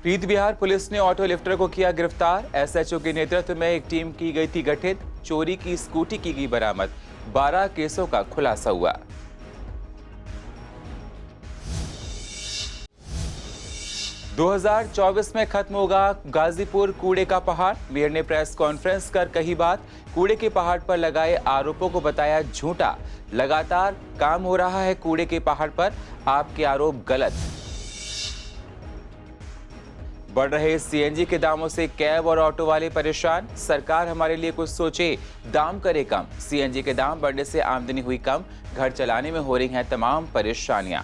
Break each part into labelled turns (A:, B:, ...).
A: प्रीत Bihar police ने auto lifter को किया गिरफ्तार। एसएचओ के नेतृत्व में एक टीम की गई थी गठित। चोरी की स्कूटी की गई बरामद। 12 केसों का खुलासा हुआ। – 2024 में खत्म होगा गाजीपुर कूड़े का पहाड़। मेयर ने प्रेस कॉन्फ्रेंस कर कही बात। कूड़े के पहाड़ पर लगाए आरोपों को बताया झूठा। लगातार काम हो रहा है कूड़े के पहाड़ पर, आपके आरोप गलत। बढ़ रहे सीएनजी के दामों से कैब और ऑटो वाले परेशान। सरकार हमारे लिए कुछ सोचे, दाम करे कम। सीएनजी के दाम बढ़ने से आमदनी हुई कम, घर चलाने में हो रही हैं तमाम परेशानियां।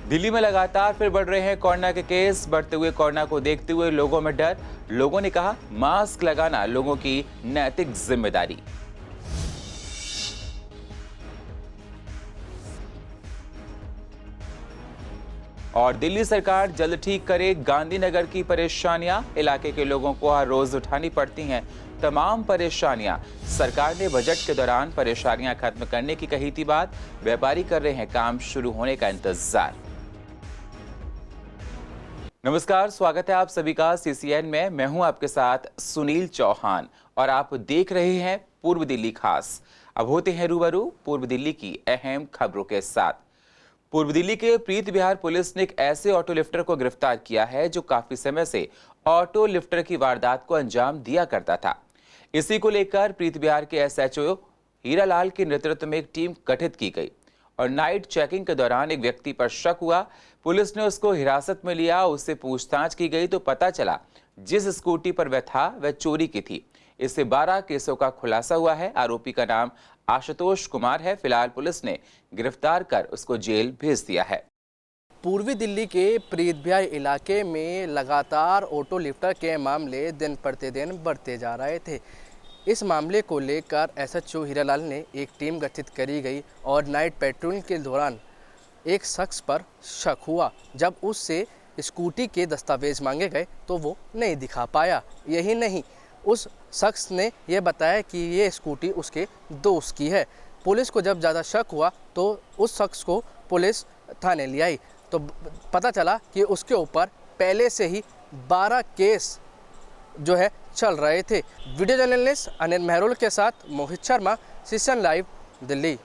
A: दिल्ली में लगातार फिर बढ़ रहे हैं कोरोना के केस। बढ़ते हुए कोरोना को देखते हुए लोगों में डर। लोगों ने कहा मास्क लगाना लोगों की नैतिक जिम्मेदारी। और दिल्ली सरकार जल्द ठीक करे गांधीनगर की परेशानियां। इलाके के लोगों को हर रोज उठानी पड़ती हैं तमाम परेशानियां। सरकार ने बजट के दौरान परेशानियां खत्म करने की कही थी बात। व्यापारी कर रहे हैं काम शुरू होने का इंतजार। नमस्कार, स्वागत है आप सभी का सीसीएन में। मैं हूं आपके साथ सुनील चौहान और आप देख रहे हैं पूर्व दिल्ली खास। अब होते हैं रूबरू पूर्व दिल्ली की अहम खबरों के साथ। पूर्व दिल्ली के प्रीत बिहार पुलिस ने एक ऐसे ऑटो लिफ्टर को गिरफ्तार किया है जो काफी समय से ऑटो लिफ्टर की वारदात को अंजाम दिया करता था। इसी को लेकर प्रीत बिहार के एसएचओ हीरालाल के नेतृत्व में एक टीम गठित की गई और नाइट चेकिंग के दौरान एक व्यक्ति पर शक हुआ। पुलिस ने उसको हिरासत में लिया। उससे पूछताछ की गई तो पता चला जिस स्कूटी पर वह था वह चोरी की थी। इससे 12 केसों का खुलासा हुआ है। आरोपी का नाम आशुतोष कुमार है। फिलहाल पुलिस ने गिरफ्तार कर उसको जेल भेज दिया है।
B: पूर्वी दिल्ली के प्रीत बिहार इलाके में लगातार ऑटो लिफ्टर के मामले दिन प्रतिदिन बढ़ते जा रहे थे। इस मामले को लेकर एसएचओ हीरालाल ने एक टीम गठित करी गई और नाइट पेट्रोलिंग के दौरान एक शख्स पर शक हुआ। जब उससे स्कूटी के दस्तावेज मांगे गए तो वो नहीं दिखा पाया। यही नहीं, उस शख्स ने यह बताया कि ये स्कूटी उसके दोस्त की है। पुलिस को जब ज़्यादा शक हुआ तो उस शख्स को पुलिस थाने ले आई तो पता चला कि उसके ऊपर पहले से ही 12 केस जो है चल रहे थे। वीडियो जर्नलिस्ट अनिल मेहरोल के साथ Mohit Sharma, CCN live, Delhi.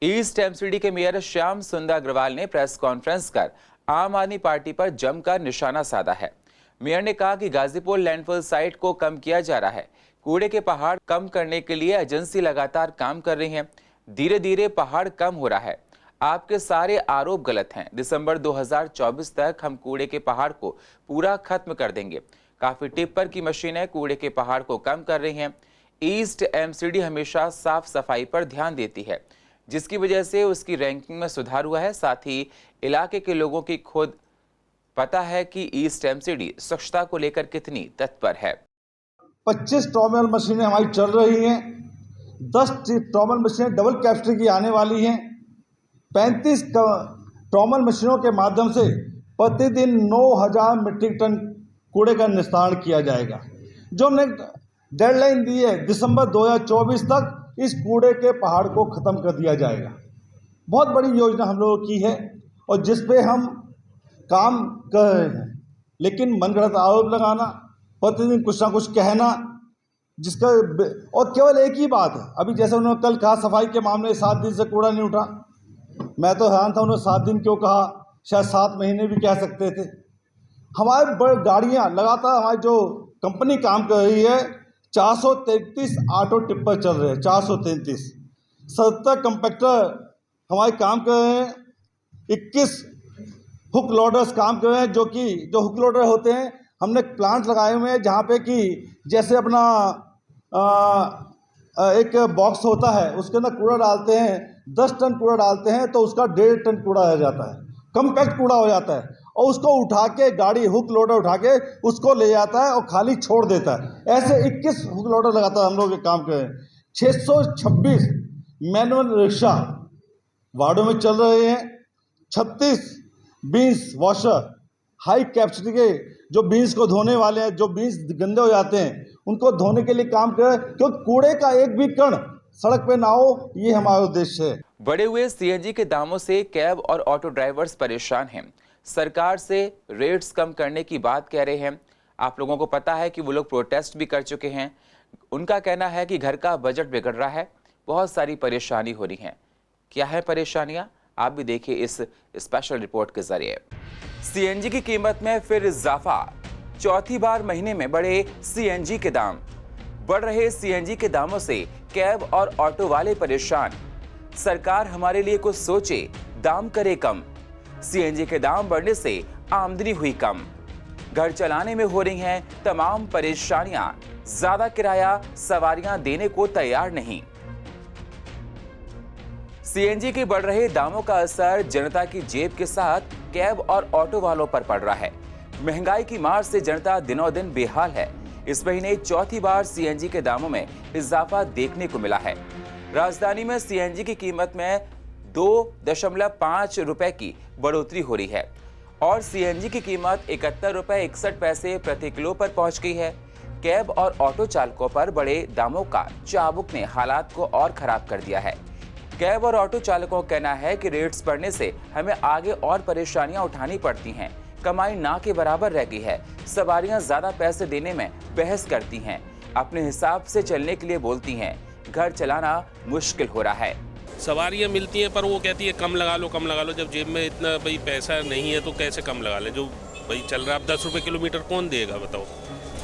A: East MCD के मेयर श्याम सुंदर अग्रवाल ने प्रेस कॉन्फ्रेंस कर आम आदमी पार्टी पर जमकर निशाना साधा है। मेयर ने कहा कि गाजीपुर लैंडफिल साइट को कम किया जा रहा है। कूड़े के पहाड़ कम करने के लिए एजेंसी लगातार काम कर रही है। धीरे धीरे पहाड़ कम हो रहा है। आपके सारे आरोप गलत हैं। दिसंबर 2024 तक हम कूड़े के पहाड़ को पूरा खत्म कर देंगे। काफी टिप्पर की मशीनें कूड़े के पहाड़ को कम कर रही हैं। ईस्ट एमसीडी हमेशा साफ सफाई पर ध्यान देती है, जिसकी वजह से उसकी रैंकिंग में सुधार हुआ है। साथ ही इलाके के लोगों की खुद पता है कि ईस्ट एमसीडी स्वच्छता को लेकर कितनी तत्पर है।
C: 25 ट्रॉमल मशीनें हमारी चल रही हैं। 10 ट्रॉमल मशीनें डबल कैपेसिटी की आने वाली हैं। 35 ट्रॉमल मशीनों के माध्यम से प्रतिदिन 9000 मीट्रिक टन कूड़े का निस्तारण किया जाएगा। जो हमने डेडलाइन दी है, दिसंबर 2024 तक इस कूड़े के पहाड़ को ख़त्म कर दिया जाएगा। बहुत बड़ी योजना हम लोगों की है और जिस पे हम काम कर रहे हैं, लेकिन मनगढ़ंत आरोप लगाना, प्रतिदिन कुछ ना कुछ कहना, जिसका और केवल एक ही बात है। अभी जैसे उन्होंने कल कहा सफाई के मामले 7 दिन से कूड़ा नहीं उठा, मैं तो हैरान था उन्होंने 7 दिन क्यों कहा, शायद 7 महीने भी कह सकते थे। हमारे बड़ी गाड़ियाँ लगातार, हमारी जो कंपनी काम कर रही है, 433 ऑटो टिप्पर चल रहे हैं। 433 70 कंपैक्टर हमारे काम कर रहे हैं। 21 हुक लोडर्स काम कर रहे हैं, जो हुक लोडर होते हैं हमने प्लांट लगाए हुए हैं, जहाँ पे कि जैसे अपना एक बॉक्स होता है, उसके अंदर कूड़ा डालते हैं। 10 टन कूड़ा डालते हैं तो उसका 1.5 टन कूड़ा रह जाता है, कम्पैक्ट कूड़ा हो जाता है, और उसको उठा के गाड़ी हुक लोडर उठा के उसको ले जाता है और खाली छोड़ देता है। ऐसे 21 हुक लोडर लगातार हम लोग काम कर रहे हैं। 626 मैनुअल रिक्शा वार्डों में चल रहे हैं। 36 बीन्स वॉशर, हाई कैपेसिटी के जो बीन्स को धोने वाले हैं, जो बीन्स गंदे हो जाते हैं उनको धोने के लिए काम कर, क्योंकि कूड़े का एक भी कण सड़क पे ना हो, ये हमारा उद्देश्य है।
A: बढ़े हुए सीएनजी के दामों से कैब और ऑटो ड्राइवर्स परेशान हैं। सरकार से रेट्स कम करने की बात कह रहे हैं। आप लोगों को पता है कि वो लोग प्रोटेस्ट भी कर चुके हैं। उनका कहना है कि घर का बजट बिगड़ रहा है, बहुत सारी परेशानी हो रही है। क्या है परेशानियां, आप भी देखिए इस स्पेशल रिपोर्ट के जरिए। सीएनजी की कीमत में फिर इजाफा, चौथी बार महीने में बढ़े सीएनजी के दाम। बढ़ रहे सीएनजी के दामों से कैब और ऑटो वाले परेशान। सरकार हमारे लिए कुछ सोचे, दाम करे कम। सीएनजी के दाम बढ़ने से आमदनी हुई कम। घर चलाने में हो रही हैं तमाम परेशानियां। ज्यादा किराया सवारियां देने को तैयार नहीं। सीएनजी के बढ़ रहे दामों का असर जनता की जेब के साथ कैब और ऑटो वालों पर पड़ रहा है। महंगाई की मार से जनता दिनों दिन बेहाल है। इस महीने चौथी बार सीएनजी के दामों में इजाफा देखने को मिला है। राजधानी में सीएनजी की कीमत में 2.5 रुपए की बढ़ोतरी हो रही है और सीएनजी की कीमत 71 रुपए 61 पैसे प्रति किलो पर पहुंच गई है। कैब और ऑटो चालकों पर बढ़े दामों का चाबुक ने हालात को और खराब कर दिया है। कैब और ऑटो चालकों का कहना है कि रेट्स बढ़ने से हमें आगे और परेशानियां उठानी पड़ती हैं। कमाई ना के बराबर रह गई है। सवारियां ज्यादा पैसे देने में बहस करती हैं, अपने हिसाब से चलने के लिए बोलती हैं। घर चलाना मुश्किल हो रहा है।
D: सवारियां मिलती हैं पर वो कहती है कम लगा लो कम लगा लो। जब जेब में इतना भाई पैसा नहीं है तो कैसे कम लगा ले। जो भाई चल रहा है अब 10 रुपये किलोमीटर कौन देगा बताओ।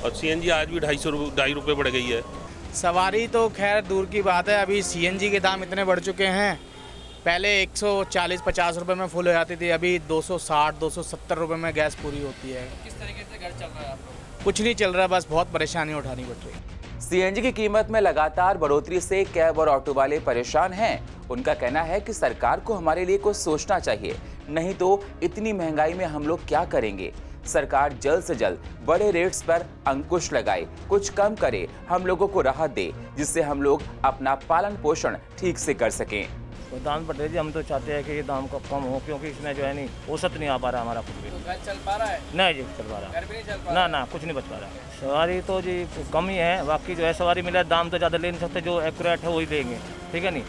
D: और सीएनजी आज भी 2.5 रुपये बढ़ गई है।
E: सवारी तो खैर दूर की बात है, अभी सीएनजी के दाम इतने बढ़ चुके हैं। पहले 140-50 रुपए में फुल हो जाती थी, अभी 260-270 रुपए में गैस पूरी होती है।
B: किस तरीके से घर चल रहा है आप लोग?
E: कुछ नहीं चल रहा, बस बहुत परेशानी उठानी पड़ रही है।
A: सीएनजी की कीमत में लगातार बढ़ोतरी से कैब और ऑटो वाले परेशान हैं। उनका कहना है कि सरकार को हमारे लिए कुछ सोचना चाहिए, नहीं तो इतनी महंगाई में हम लोग क्या करेंगे। सरकार जल्द से जल्द बड़े रेट्स पर अंकुश लगाए, कुछ कम करे, हम लोगों को राहत दे, जिससे हम लोग अपना पालन पोषण ठीक से कर सकें।
F: तो दाम बढ़ रही है, हम तो चाहते हैं कि ये दाम का कम हो, क्योंकि इसमें जो है नहीं औसत नहीं आ पा रहा हमारा कुछ भी।
B: तो घर चल पा रहा है?
F: नहीं जी चल पा रहा,
B: घर भी नहीं चल पा
F: ना
B: रहा?
F: ना कुछ नहीं बच पा रहा। सवारी तो जी कम ही है, बाकी जो है सवारी मिला दाम तो ज़्यादा ले नहीं सकते, जो एक्यूरेट है वही लेंगे, ठीक है नहीं।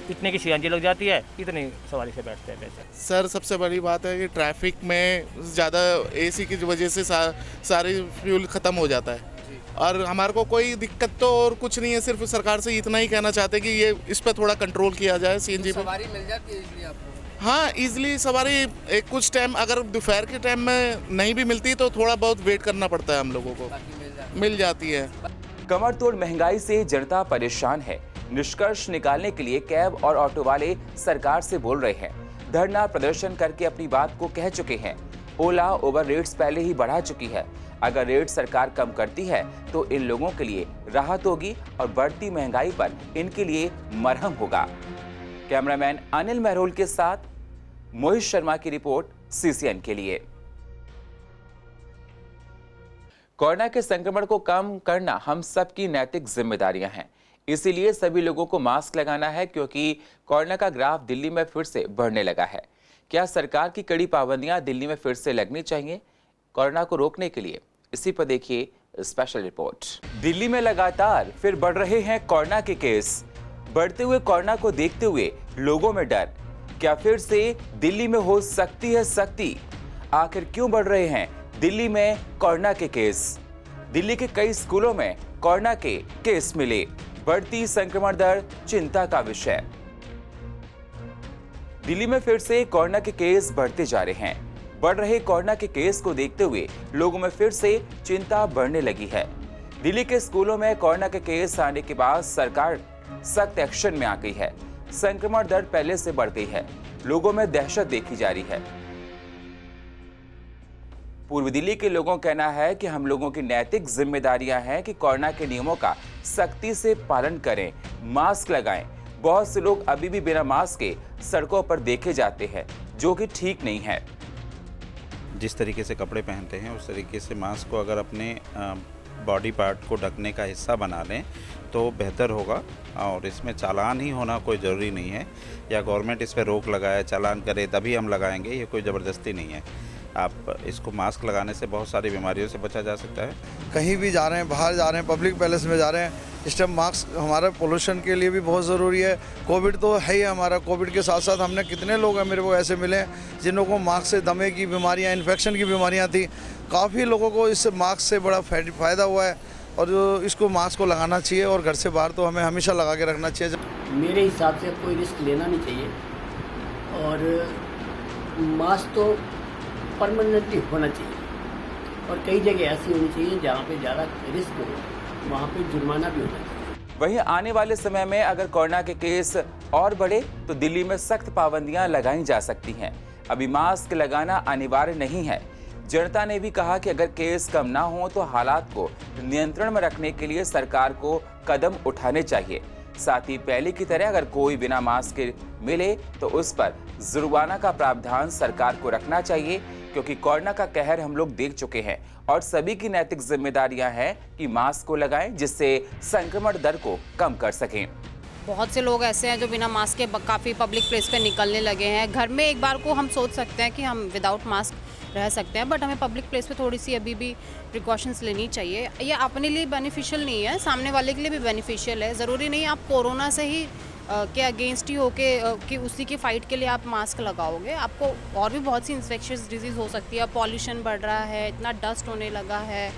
F: इतने की सीएनजी लग जाती है, इतनी सवारी से बैठते हैं पैसे।
G: सर सबसे बड़ी बात है कि ट्रैफिक में ज़्यादा एसी की वजह से सारी फ्यूल ख़त्म हो जाता है और हमारे को कोई दिक्कत तो और कुछ नहीं है। सिर्फ सरकार से इतना ही कहना चाहते हैं कि ये इस पर थोड़ा कंट्रोल किया जाए सीएनजी पे।
B: सवारी मिल जाती है इसलिए आपको?
G: हाँ ईजिली सवारी एक कुछ टाइम अगर दोपहर के टाइम में नहीं भी मिलती तो थोड़ा बहुत वेट करना पड़ता है हम लोगों को, मिल जाती है।
A: कमर तोड़ महंगाई से जनता परेशान है। निष्कर्ष निकालने के लिए कैब और ऑटो वाले सरकार से बोल रहे हैं। धरना प्रदर्शन करके अपनी बात को कह चुके हैं। ओला ओवर रेट्स पहले ही बढ़ा चुकी है। अगर रेट सरकार कम करती है तो इन लोगों के लिए राहत होगी और बढ़ती महंगाई पर इनके लिए मरहम होगा। कैमरामैन अनिल महरोल के साथ मोहित शर्मा की रिपोर्ट सीसीएन के लिए। कोरोना के संक्रमण को कम करना हम सबकी नैतिक जिम्मेदारियां हैं। इसीलिए सभी लोगों को मास्क लगाना है, क्योंकि कोरोना का ग्राफ दिल्ली में फिर से बढ़ने लगा है। क्या सरकार की कड़ी पाबंदियां दिल्ली में फिर से लगनी चाहिए कोरोना को रोकने के लिए? इसी पर देखिए स्पेशल रिपोर्ट। दिल्ली में लगातार फिर बढ़ रहे हैं कोरोना के केस। बढ़ते हुए कोरोना को देखते हुए लोगों में डर। क्या फिर से दिल्ली में हो सकती है सख्ती? आखिर क्यों बढ़ रहे हैं दिल्ली में कोरोना के केस? दिल्ली के कई स्कूलों में कोरोना के केस मिले। बढ़ती संक्रमण दर चिंता का विषय। दिल्ली में फिर से कोरोना के केस बढ़ते जा रहे हैं। बढ़ रहे कोरोना के केस को देखते हुए लोगों में फिर से चिंता बढ़ने लगी है। दिल्ली के स्कूलों में कोरोना के केस आने के बाद सरकार सख्त एक्शन में आ गई है। संक्रमण दर पहले से बढ़ गई है। लोगों में दहशत देखी जा रही है। पूर्व दिल्ली के लोगों का कहना है कि हम लोगों की नैतिक जिम्मेदारियां हैं कि कोरोना के नियमों का सख्ती से पालन करें, मास्क लगाएं। बहुत से लोग अभी भी बिना मास्क के सड़कों पर देखे जाते हैं, जो कि ठीक नहीं है।
H: जिस तरीके से कपड़े पहनते हैं उस तरीके से मास्क को अगर अपने बॉडी पार्ट को ढकने का हिस्सा बना लें तो बेहतर होगा। और इसमें चालान ही होना कोई ज़रूरी नहीं है, या गवर्नमेंट इस पर रोक लगाए चालान करे तभी हम लगाएंगे, ये कोई ज़बरदस्ती नहीं है। आप इसको मास्क लगाने से बहुत सारी बीमारियों से बचा जा सकता है।
I: कहीं भी जा रहे हैं, बाहर जा रहे हैं, पब्लिक प्लेस में जा रहे हैं, इस टाइम मास्क हमारा पोल्यूशन के लिए भी बहुत ज़रूरी है। कोविड तो है ही हमारा, कोविड के साथ साथ हमने कितने लोग हैं मेरे को ऐसे मिले जिन लोगों को मास्क से दमे की बीमारियां, इन्फेक्शन की बीमारियां थी। काफ़ी लोगों को इससे मास्क से बड़ा फ़ायदा हुआ है और जो इसको मास्क को लगाना चाहिए और घर से बाहर तो हमें हमेशा लगा के रखना चाहिए।
J: मेरे हिसाब से कोई रिस्क लेना नहीं चाहिए और मास्क तो परमानेंटली होना चाहिए और कई जगह ऐसी होनी चाहिए जहाँ पे ज़्यादा रिस्क हो, वहाँ पे जुर्माना भी होना चाहिए।
A: वहीं आने वाले समय में अगर कोरोना के केस और बढ़े तो दिल्ली में सख्त पाबंदियां लगाई जा सकती हैं। अभी मास्क लगाना अनिवार्य नहीं है। जनता ने भी कहा कि अगर केस कम ना हो तो हालात को नियंत्रण में रखने के लिए सरकार को कदम उठाने चाहिए। साथ ही पहले की तरह अगर कोई बिना मास्क के मिले तो उस पर जुर्माना का प्रावधान सरकार को रखना चाहिए, क्योंकि कोरोना का कहर हम लोग देख चुके हैं और सभी की नैतिक जिम्मेदारियां हैं कि मास्क को लगाएं, जिससे संक्रमण दर को कम कर सकें।
K: बहुत से लोग ऐसे हैं जो बिना मास्क के काफ़ी पब्लिक प्लेस पे निकलने लगे हैं। घर में एक बार को हम सोच सकते हैं कि हम विदाउट मास्क रह सकते हैं, बट हमें पब्लिक प्लेस पे थोड़ी सी अभी भी प्रिकॉशंस लेनी चाहिए। ये अपने लिए बेनिफिशियल नहीं है, सामने वाले के लिए भी बेनिफिशियल है। ज़रूरी नहीं आप कोरोना से ही के अगेंस्ट ही होके कि उसी की फाइट के लिए आप मास्क लगाओगे। आपको और भी बहुत सी इन्फेक्शियस डिजीज़ हो सकती है। पॉल्यूशन बढ़ रहा है, इतना डस्ट होने लगा है,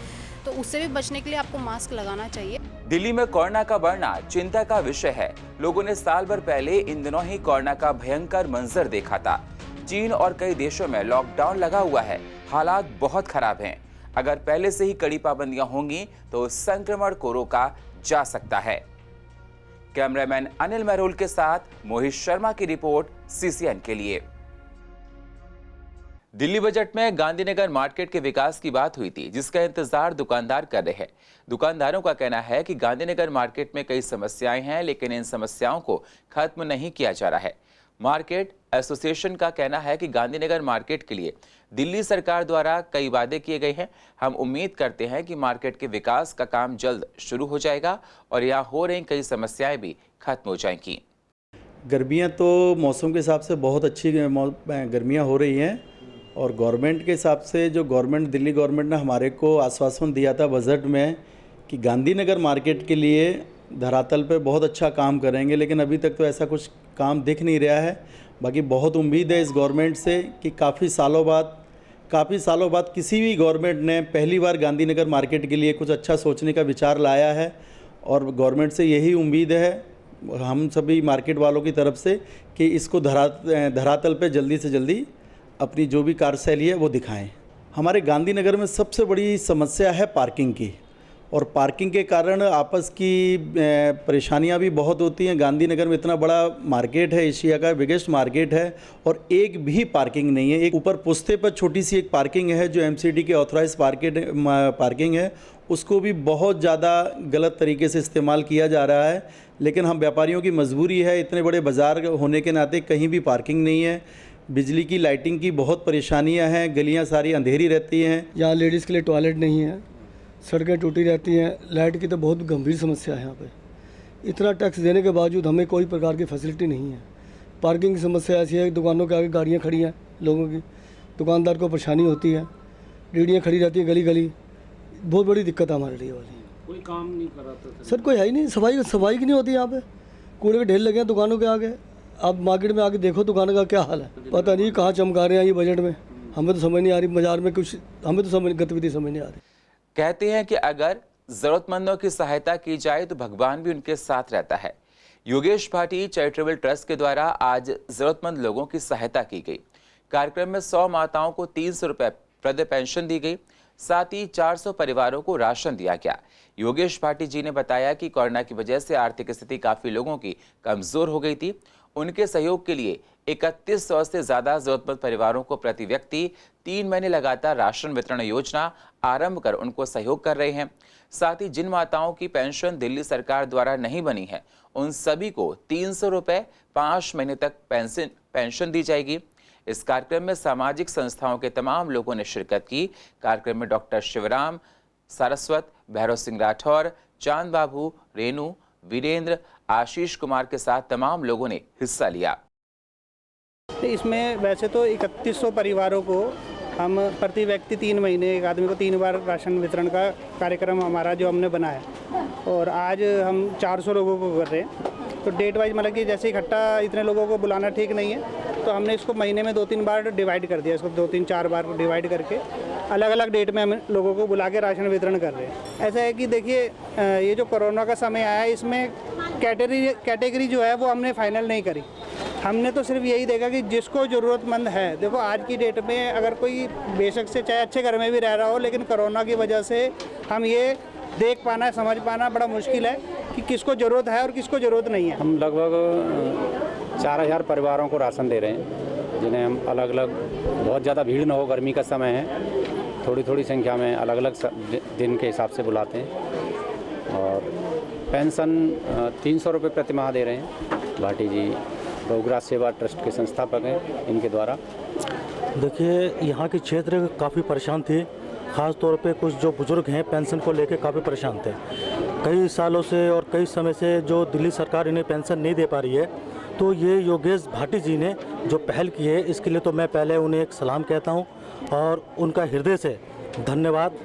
K: तो उससे भी बचने के लिए आपको मास्क लगाना चाहिए।
A: दिल्ली में कोरोना का बढ़ना चिंता का विषय है। लोगों ने साल भर पहले इन दिनों ही कोरोना का भयंकर मंजर देखा था। चीन और कई देशों में लॉकडाउन लगा हुआ है। हालात बहुत खराब हैं। अगर पहले से ही कड़ी पाबंदियां होंगी तो संक्रमण को रोका जा सकता है। कैमरामैन अनिल महरोल के साथ मोहित शर्मा की रिपोर्ट CCN के लिए। दिल्ली बजट में गांधीनगर मार्केट के विकास की बात हुई थी, जिसका इंतजार दुकानदार कर रहे हैं। दुकानदारों का कहना है कि गांधीनगर मार्केट में कई समस्याएं हैं, लेकिन इन समस्याओं को खत्म नहीं किया जा रहा है। मार्केट एसोसिएशन का कहना है कि गांधीनगर मार्केट के लिए दिल्ली सरकार द्वारा कई वादे किए गए हैं। हम उम्मीद करते हैं कि मार्केट के विकास का काम जल्द शुरू हो जाएगा और यहाँ हो रही कई समस्याएं भी खत्म हो जाएंगी।
L: गर्मियाँ तो मौसम के हिसाब से बहुत अच्छी गर्मियाँ हो रही हैं और गवर्नमेंट के हिसाब से जो दिल्ली गवर्नमेंट ने हमारे को आश्वासन दिया था बजट में कि गांधीनगर मार्केट के लिए धरातल पे बहुत अच्छा काम करेंगे, लेकिन अभी तक तो ऐसा कुछ काम दिख नहीं रहा है। बाकी बहुत उम्मीद है इस गवर्नमेंट से कि काफ़ी सालों बाद किसी भी गवर्नमेंट ने पहली बार गांधीनगर मार्केट के लिए कुछ अच्छा सोचने का विचार लाया है और गवर्नमेंट से यही उम्मीद है हम सभी मार्केट वालों की तरफ से कि इसको धरातल पे जल्दी से जल्दी अपनी जो भी कार्यशैली है वो दिखाएं। हमारे गांधीनगर में सबसे बड़ी समस्या है पार्किंग की और पार्किंग के कारण आपस की परेशानियां भी बहुत होती हैं। गांधीनगर में इतना बड़ा मार्केट है, एशिया का बिगेस्ट मार्केट है और एक भी पार्किंग नहीं है। एक ऊपर पुस्ते पर छोटी सी एक पार्किंग है जो MCD के ऑथराइज पार्किंग है, उसको भी बहुत ज़्यादा गलत तरीके से इस्तेमाल किया जा रहा है। लेकिन हम व्यापारियों की मजबूरी है, इतने बड़े बाज़ार होने के नाते कहीं भी पार्किंग नहीं है। बिजली की लाइटिंग की बहुत परेशानियां हैं, गलियां सारी अंधेरी रहती हैं।
M: यहाँ लेडीज़ के लिए टॉयलेट नहीं है, सड़कें टूटी रहती हैं, लाइट की तो बहुत गंभीर समस्या है यहाँ पे। इतना टैक्स देने के बावजूद हमें कोई प्रकार की फैसिलिटी नहीं है। पार्किंग की समस्या ऐसी है, दुकानों के आगे गाड़ियाँ खड़ी हैं, लोगों की दुकानदार को परेशानी होती है, रेहड़ियाँ खड़ी रहती हैं गली गली। बहुत बड़ी दिक्कत है हमारे लिए वाली।
J: कोई काम नहीं कर रहा था
M: सर, कोई है ही नहीं, सफाई की नहीं होती यहाँ पे। कूड़े के ढेर लगे हैं दुकानों के आगे। आप मार्केट में आके देखो दुकान का क्या हाल है, पता नहीं कहाँ चमका रहे हैं ये बजट में। हमें तो समझ नहीं आ रही, बाजार में कुछ हमें तो गतिविधि समझ नहीं आ रही।
A: कहते हैं कि अगर जरूरतमंदों की सहायता की जाए तो भगवान भी उनके साथ रहता है। योगेश भाटी चैरिटेबल ट्रस्ट के द्वारा आज जरूरतमंद लोगों की सहायता की गई। कार्यक्रम में 100 माताओं को 300 रुपए प्रति पेंशन दी गई, साथ ही 400 परिवारों को राशन दिया गया। योगेश भाटी जी ने बताया कि कोरोना की वजह से आर्थिक स्थिति काफी लोगों की कमजोर हो गई थी। उनके सहयोग के लिए 3100 से ज्यादा जरूरतमंद परिवारों को प्रति व्यक्ति 3 महीने लगातार राशन वितरण योजना आरंभ कर उनको सहयोग कर रहे हैं। साथ ही जिन माताओं की पेंशन दिल्ली सरकार द्वारा नहीं बनी है, उन सभी को 300 रुपए 5 महीने तक पेंशन दी जाएगी। इस कार्यक्रम में सामाजिक संस्थाओं के तमाम लोगों ने शिरकत की। कार्यक्रम में डॉक्टर शिवराम, सारस्वत, भैरव सिंह राठौर, चांद बाबू, रेणु, वीरेंद्र, आशीष कुमार के साथ तमाम लोगों ने हिस्सा लिया।
N: इसमें वैसे तो 3100 परिवारों को हम प्रति व्यक्ति 3 महीने एक आदमी को 3 बार राशन वितरण का कार्यक्रम हमारा जो हमने बनाया और आज हम 400 लोगों को कर रहे हैं। तो डेट वाइज मतलब कि जैसे इकट्ठा इतने लोगों को बुलाना ठीक नहीं है, तो हमने इसको महीने में 2-3 बार डिवाइड कर दिया। इसको 2-3-4 बार डिवाइड करके अलग अलग डेट में हम लोगों को बुला के राशन वितरण कर रहे हैं। ऐसा है कि देखिए ये जो कोरोना का समय आया है, इसमें कैटेगरी जो है वो हमने फाइनल नहीं करी। हमने तो सिर्फ यही देखा कि जिसको ज़रूरतमंद है, देखो आज की डेट में अगर कोई बेशक से चाहे अच्छे घर में भी रह रहा हो, लेकिन कोरोना की वजह से हम ये देख पाना समझ पाना बड़ा मुश्किल है कि किसको ज़रूरत है और किसको ज़रूरत नहीं है।
O: हम लगभग 4000 परिवारों को राशन दे रहे हैं, जिन्हें हम अलग अलग, बहुत ज़्यादा भीड़ न हो, गर्मी का समय है, थोड़ी थोड़ी संख्या में अलग अलग दिन के हिसाब से बुलाते हैं। और पेंशन 300 रुपये प्रति माह दे रहे हैं। भाटी जी गौग्रास सेवा ट्रस्ट के संस्थापक हैं, इनके द्वारा।
P: देखिए यहाँ के क्षेत्र काफ़ी परेशान थे, ख़ास तौर पे कुछ जो बुज़ुर्ग हैं पेंशन को लेकर काफ़ी परेशान थे। कई सालों से और कई समय से जो दिल्ली सरकार इन्हें पेंशन नहीं दे पा रही है, तो ये योगेश भाटी जी ने जो पहल की है, इसके लिए तो मैं पहले उन्हें एक सलाम कहता हूँ और उनका हृदय से धन्यवाद,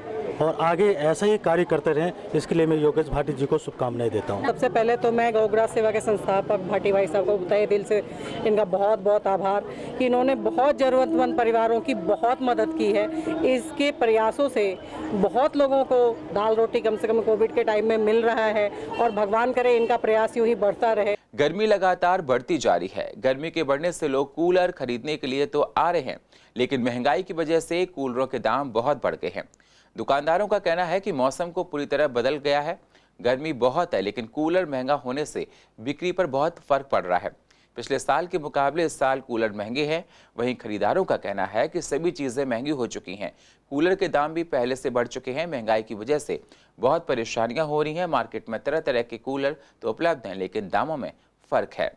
P: और आगे ऐसा ही कार्य करते रहें, इसके लिए मैं योगेश भाटी जी को शुभकामनाएं देता हूं।
Q: सबसे पहले तो मैं गौग्रास सेवा के संस्थापक भाटी भाई साहब को तहे दिल से इनका बहुत बहुत आभार कि इन्होंने बहुत ज़रूरतमंद परिवारों की बहुत मदद की है। इसके प्रयासों से बहुत लोगों को दाल रोटी कम से कम कोविड के टाइम में मिल रहा है, और भगवान करे इनका प्रयास यूँ ही बढ़ता रहे।
A: गर्मी लगातार बढ़ती जा रही है। गर्मी के बढ़ने से लोग कूलर खरीदने के लिए तो आ रहे हैं, लेकिन महंगाई की वजह से कूलरों के दाम बहुत बढ़ गए हैं। दुकानदारों का कहना है कि मौसम को पूरी तरह बदल गया है। गर्मी बहुत है, लेकिन कूलर महंगा होने से बिक्री पर बहुत फर्क पड़ रहा है। पिछले साल के मुकाबले इस साल कूलर महंगे हैं। वहीं खरीदारों का कहना है कि सभी चीज़ें महंगी हो चुकी हैं। कूलर के दाम भी पहले से बढ़ चुके हैं। महंगाई की वजह से बहुत परेशानियां हो रही हैं। मार्केट में तरह तरह के कूलर तो उपलब्ध हैं, लेकिन दामों में फ़र्क है।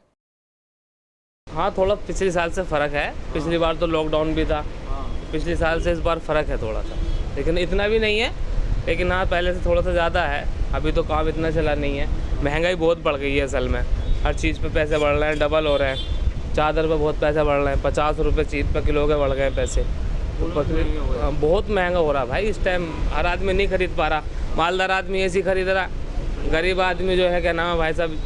R: हाँ, थोड़ा पिछले साल से फ़र्क है। पिछली बार तो लॉकडाउन भी था, पिछले साल से इस बार फ़र्क है थोड़ा सा, लेकिन इतना भी नहीं है। लेकिन हाँ, पहले से थोड़ा सा ज़्यादा है। अभी तो काम इतना चला नहीं है। महंगाई बहुत बढ़ गई है असल में। हर चीज़ पे पैसे बढ़ रहे हैं, डबल हो रहे हैं। चादर पे बहुत पैसे बढ़ रहे हैं, 50 रुपये चीज़ पे किलो के बढ़ गए पैसे। बहुत महंगा हो रहा भाई। इस टाइम हर आदमी नहीं खरीद पा रहा। मालदार आदमी ऐसी खरीद रहा, गरीब आदमी जो है क्या नाम है भाई साहब,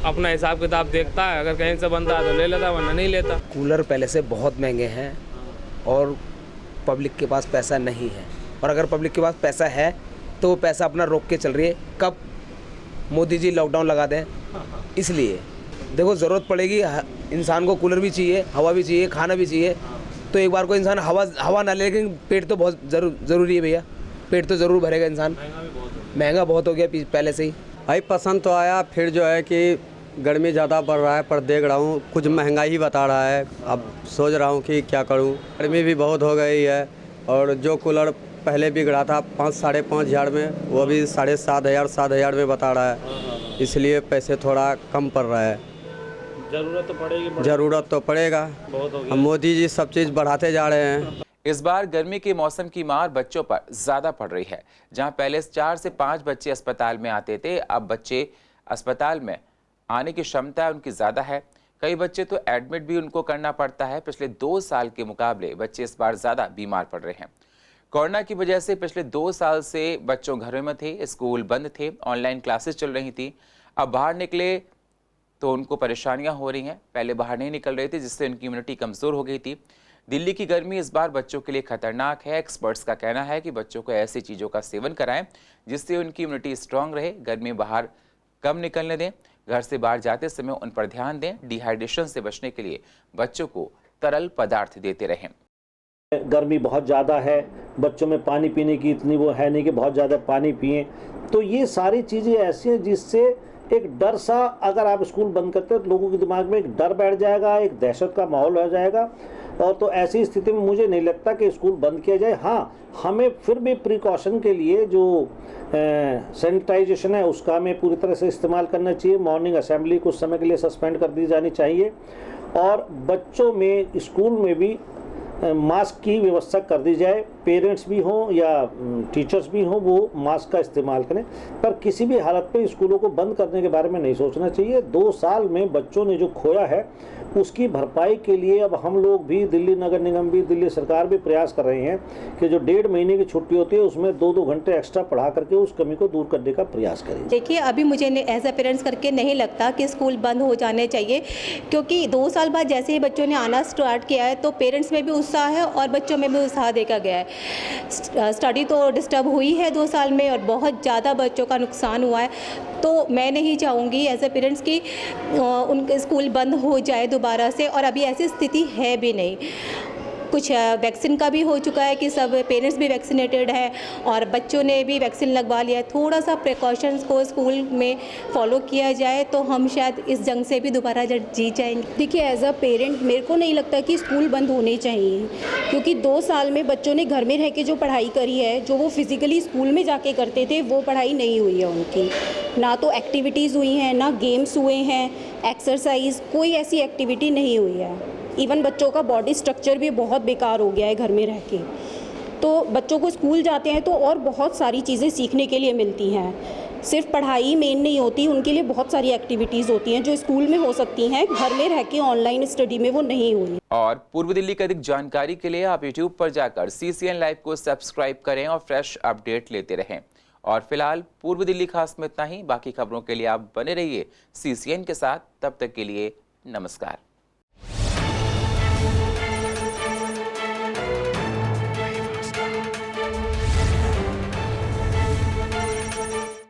R: अपना हिसाब किताब देखता है। अगर कहीं से बनता है तो ले लेता, वरना नहीं लेता।
S: कूलर पहले से बहुत महंगे हैं और पब्लिक के पास पैसा नहीं है। और अगर पब्लिक के पास पैसा है तो वो पैसा अपना रोक के चल रही है, कब मोदी जी लॉकडाउन लगा दें। इसलिए देखो, ज़रूरत पड़ेगी, इंसान को कूलर भी चाहिए, हवा भी चाहिए, खाना भी चाहिए। तो एक बार को इंसान हवा ना ले, लेकिन पेट तो बहुत ज़रूरी है भैया। पेट तो ज़रूर भरेगा इंसान। महंगा बहुत हो गया पहले से ही।
T: भाई पसंद तो आया, फिर जो है कि गर्मी ज़्यादा बढ़ रहा है, पर देख रहा हूँ कुछ महंगाई ही बता रहा है। अब सोच रहा हूँ कि क्या करूँ। गर्मी भी बहुत हो गई है, और जो कूलर पहले बिक रहा था 5-5.5 हज़ार में, वो भी 7,500 में बता रहा है। इसलिए पैसे थोड़ा कम पड़ रहा है।
R: ज़रूरत तो पड़ेगी,
T: ज़रूरत तो पड़ेगा। अब मोदी जी सब चीज़ बढ़ाते जा रहे हैं।
A: इस बार गर्मी के मौसम की मार बच्चों पर ज़्यादा पड़ रही है। जहां पहले 4 से 5 बच्चे अस्पताल में आते थे, अब बच्चे अस्पताल में आने की क्षमता उनकी ज़्यादा है। कई बच्चे तो एडमिट भी उनको करना पड़ता है। पिछले 2 साल के मुकाबले बच्चे इस बार ज़्यादा बीमार पड़ रहे हैं। कोरोना की वजह से पिछले 2 साल से बच्चों घरों में थे, स्कूल बंद थे, ऑनलाइन क्लासेस चल रही थी। अब बाहर निकले तो उनको परेशानियां हो रही हैं। पहले बाहर नहीं निकल रहे थे, जिससे उनकी इम्यूनिटी कमज़ोर हो गई थी। दिल्ली की गर्मी इस बार बच्चों के लिए खतरनाक है। एक्सपर्ट्स का कहना है कि बच्चों को ऐसी चीज़ों का सेवन कराएं जिससे उनकी इम्यूनिटी स्ट्रांग रहे। गर्मी बाहर कम निकलने दें। घर से बाहर जाते समय उन पर ध्यान दें। डिहाइड्रेशन से बचने के लिए बच्चों को तरल पदार्थ देते रहें।
U: गर्मी बहुत ज़्यादा है, बच्चों में पानी पीने की इतनी वो है नहीं कि बहुत ज़्यादा पानी पिएं। तो ये सारी चीज़ें ऐसी हैं जिससे एक डर सा, अगर आप स्कूल बंद करते हैं तो लोगों के दिमाग में एक डर बैठ जाएगा, एक दहशत का माहौल हो जाएगा। और तो ऐसी स्थिति में मुझे नहीं लगता कि स्कूल बंद किया जाए। हाँ, हमें फिर भी प्रिकॉशन के लिए जो सैनिटाइजेशन है उसका हमें पूरी तरह से इस्तेमाल करना चाहिए। मॉर्निंग असेंबली कुछ समय के लिए सस्पेंड कर दी जानी चाहिए, और बच्चों में स्कूल में भी मास्क की व्यवस्था कर दी जाए। पेरेंट्स भी हों या टीचर्स भी हों वो मास्क का इस्तेमाल करें, पर किसी भी हालत पे स्कूलों को बंद करने के बारे में नहीं सोचना चाहिए। 2 साल में बच्चों ने जो खोया है उसकी भरपाई के लिए अब हम लोग भी, दिल्ली नगर निगम भी, दिल्ली सरकार भी प्रयास कर रहे हैं कि जो 1.5 महीने की छुट्टी होती है उसमें 2-2 घंटे एक्स्ट्रा पढ़ा करके उस कमी को दूर करने का प्रयास करें।
C: देखिए, अभी मुझे एज अ पेरेंट्स करके नहीं लगता कि स्कूल बंद हो जाने चाहिए, क्योंकि 2 साल बाद जैसे ही बच्चों ने आना स्टार्ट किया है तो पेरेंट्स में भी उत्साह है और बच्चों में भी उत्साह देखा गया है। स्टडी तो डिस्टर्ब हुई है 2 साल में और बहुत ज़्यादा बच्चों का नुकसान हुआ है, तो मैं नहीं चाहूँगी एज ए पेरेंट्स कि उनके स्कूल बंद हो जाए दोबारा से, और अभी ऐसी स्थिति है भी नहीं। कुछ वैक्सीन का भी हो चुका है कि सब पेरेंट्स भी वैक्सीनेटेड हैं और बच्चों ने भी वैक्सीन लगवा लिया है। थोड़ा सा प्रिकॉशंस को स्कूल में फॉलो किया जाए तो हम शायद इस जंग से भी दोबारा जीत जाएंगे।
V: देखिए, एज अ पेरेंट मेरे को नहीं लगता कि स्कूल बंद होने चाहिए, क्योंकि 2 साल में बच्चों ने घर में रह के जो पढ़ाई करी है, जो वो फिज़िकली स्कूल में जाके करते थे, वो पढ़ाई नहीं हुई है उनकी। ना तो एक्टिविटीज़ हुई हैं, ना गेम्स हुए हैं, एक्सरसाइज, कोई ऐसी एक्टिविटी नहीं हुई है। इवन बच्चों का बॉडी स्ट्रक्चर भी बहुत बेकार हो गया है घर में रह के। तो बच्चों को स्कूल जाते हैं तो और बहुत सारी चीज़ें सीखने के लिए मिलती हैं। सिर्फ पढ़ाई मेन नहीं होती, उनके लिए बहुत सारी एक्टिविटीज़ होती हैं जो स्कूल में हो सकती हैं, घर में रह के ऑनलाइन स्टडी में वो नहीं हुई।
A: और पूर्व दिल्ली की अधिक जानकारी के लिए आप YouTube पर जाकर CCN लाइव को सब्सक्राइब करें और फ्रेश अपडेट लेते रहें। और फिलहाल पूर्व दिल्ली खास में इतना ही। बाकी खबरों के लिए आप बने रहिए CCN के साथ। तब तक के लिए नमस्कार।